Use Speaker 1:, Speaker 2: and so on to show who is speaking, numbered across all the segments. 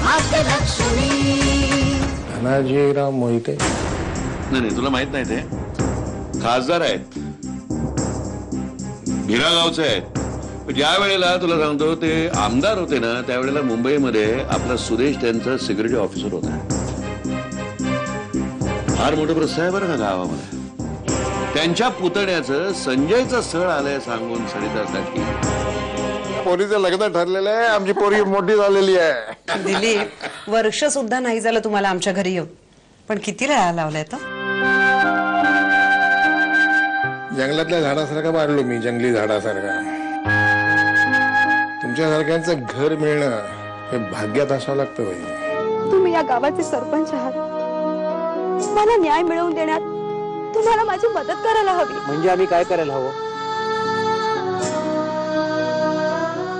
Speaker 1: भाग्यलक्ष्मी.
Speaker 2: धनाजीराव मोहिते.
Speaker 3: नाही तुला माहित नाही ते खासदार आहेत, भिरा गावचे आहेत. ज्या वेळेला तुला सांगतो ते आमदार होते ना त्यावेळेला मुंबईमध्ये आपला सुरेश त्यांचा सिक्युरिटी ऑफिसर होता. फार मोठं प्रश्न आहे बरं का गावामध्ये. त्यांच्या पुतण्याचं संजयचं स्थळ आलंय सांगून सरितासाठी.
Speaker 2: पोरीचं लग्न ठरलेलं आहे, आमची पोरी मोठी झालेली आहे.
Speaker 4: दिलीप, वर्ष सुद्धा नाही झालं तुम्हाला आमच्या घरी येऊन, पण किती वेळा लावलाय तर.
Speaker 2: जंगलातल्या झाडासारखा वाढलो मी, जंगली झाडासारखा. तुमच्यासारख्यांचं घर मिळणं हे भाग्यात असावं लागतं बाई.
Speaker 5: तुम्ही या गावाचे सरपंच आहात, मला न्याय मिळवून देण्यात तुम्हाला माझी मदत करायला हवी.
Speaker 6: म्हणजे आम्ही काय करायला हवं?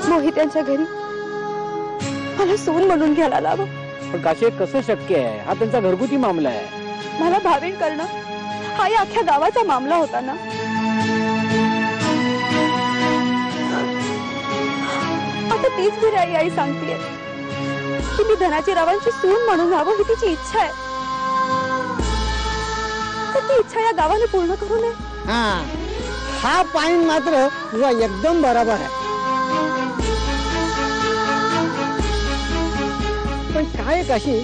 Speaker 5: मोहित्यांच्या घरी मला सून म्हणून घ्यायला लावा.
Speaker 6: पण काशी कसं शक्य आहे? हा त्यांचा घरगुती मामला आहे.
Speaker 5: मला भावीण करणं हा या अख्ख्या गावाचा मामला होता ना. आता तीच बिराई आई सांगतेय की मी धनाजीरावांची सून म्हणून राहावं ही तिची इच्छा आहे. तर ती इच्छा या गावाने पूर्ण करू नये.
Speaker 7: हा पॉइंट मात्र तुझा एकदम बरोबर आहे. पण काय काशी,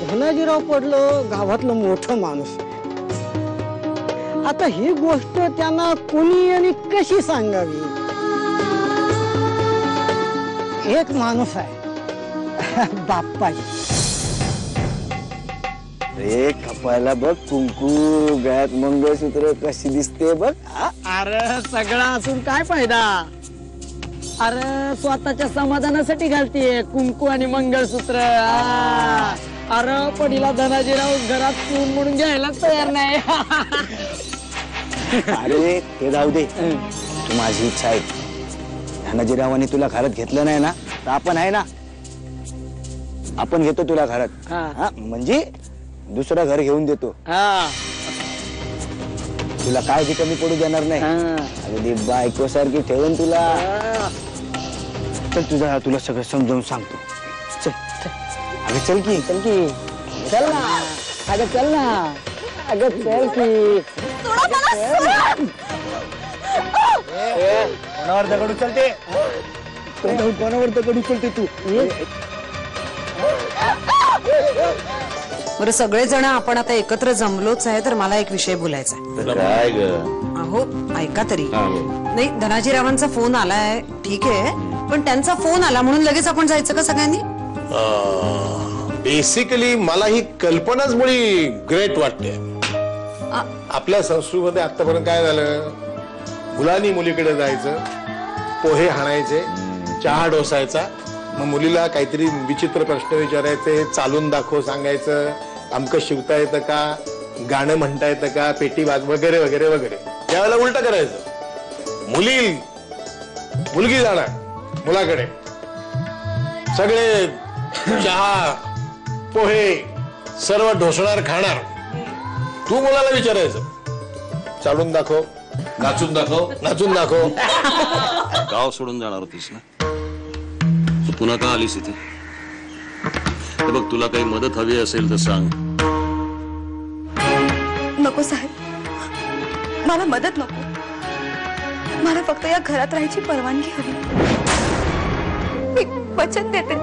Speaker 7: धनाजीराव पडलं गावातलं मोठं माणूस. आता ही गोष्ट त्यांना कोणी आणि कशी सांगावी? एक माणूस आहे बाप्पाजी.
Speaker 8: रे कपाळाला बघ कुंकू, गळ्यात मंगळसूत्र कशी दिसते बघ.
Speaker 7: अरे सगळा असून काय फायदा? अरे स्वतःच्या समाधानासाठी घालतीये कुंकू आणि मंगळसूत्र. अरे पडीला धनाजीराव घरात सून म्हणून घ्यायला तयार नाही.
Speaker 8: अरे ते जाऊ दे, तू माझी इच्छा आहे. धनाजीरावांनी तुला घरात घेतलं नाही ना तर आपण आहे ना, आपण घेतो तुला घरात. म्हणजे दुसरं घर घेऊन देतो. तुला काय बी कमी पडू देणार नाही. अगदी बायको सारखी ठेवून तुला. चल तुझा तुला सगळं समजावून सांगतो. चल अगं चल की
Speaker 7: चल की, चल ना अगं, चल ना अगं, चल की.
Speaker 8: कोणावर दगड उचलते? कोणावर दगड उचलते तू?
Speaker 4: बरं, सगळेजण आपण आता एकत्र जमलोच आहे, तर मला एक विषय बोलायचा आहे.
Speaker 3: काय ग?
Speaker 4: अहो ऐका तरी. नाही, धनाजीरावांचा फोन आलाय ठीक आहे, पण त्यांचा फोन आला म्हणून लगेच आपण जायचं का सगळ्यांनी?
Speaker 2: बेसिकली मला ही कल्पनाच मुळी ग्रेट वाटते. आपल्या संस्कृतीमध्ये आतापर्यंत काय झालं, मुलांनी मुलीकडे जायचं, पोहे हाणायचे, चहा डोसायचा, मग मुलीला काहीतरी विचित्र प्रश्न विचारायचे, चालून दाखव सांगायचं, अमकं शिवता येतं का, गाणं म्हणता येतं का, पेटी वाज वगैरे वगैरे वगैरे. त्यावेळेला उलट करायचं, मुलगी जाणार मुलाकडे, सगळे चहा पोहे सर्व ढोसणार खाणार. तू मुलाला विचारायचं, चालून दाखव,
Speaker 3: नाचून दाखव,
Speaker 2: नाचून दाखव.
Speaker 3: गाव सोडून जाणार होतीस ना, तू पुन्हा का आलीस इथे? बघ, तुला काही मदत हवी असेल तर सांग.
Speaker 5: नको साहेब, मला मदत नको. मला फक्त या घरात राहायची परवानगी हवी. मी वचन देते,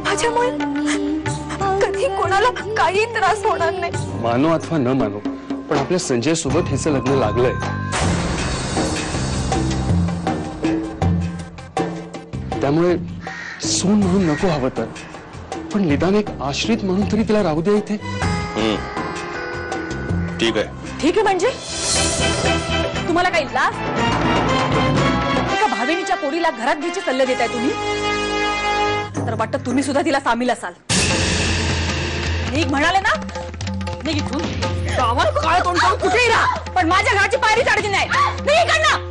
Speaker 5: माझ्यामुळे कधी कोणाला काही त्रास होणार नाही.
Speaker 9: मानो अथवा न मानो, पण आपल्या संजय सोबत हिचं लग्न लागलंय. त्यामुळे सून म्हणून नको हवं तर, पण निदान एक आश्रित म्हणून तरी तिला राहू द्या इथे.
Speaker 3: ठीक आहे.
Speaker 5: ठीक आहे म्हणजे तुम्हाला काही लाज? एका भाविनीच्या पोरीला घरात घ्यायचे सल्ले देताय तुम्ही? तर वाटतं तुम्ही सुद्धा तिला सामील असाल. निघ म्हणाले ना, निघ इथून. गावात काय तोंड करून कुठेही राहा, पण माझ्या घराची पायरी चढायची नाही. निघ इकडनं.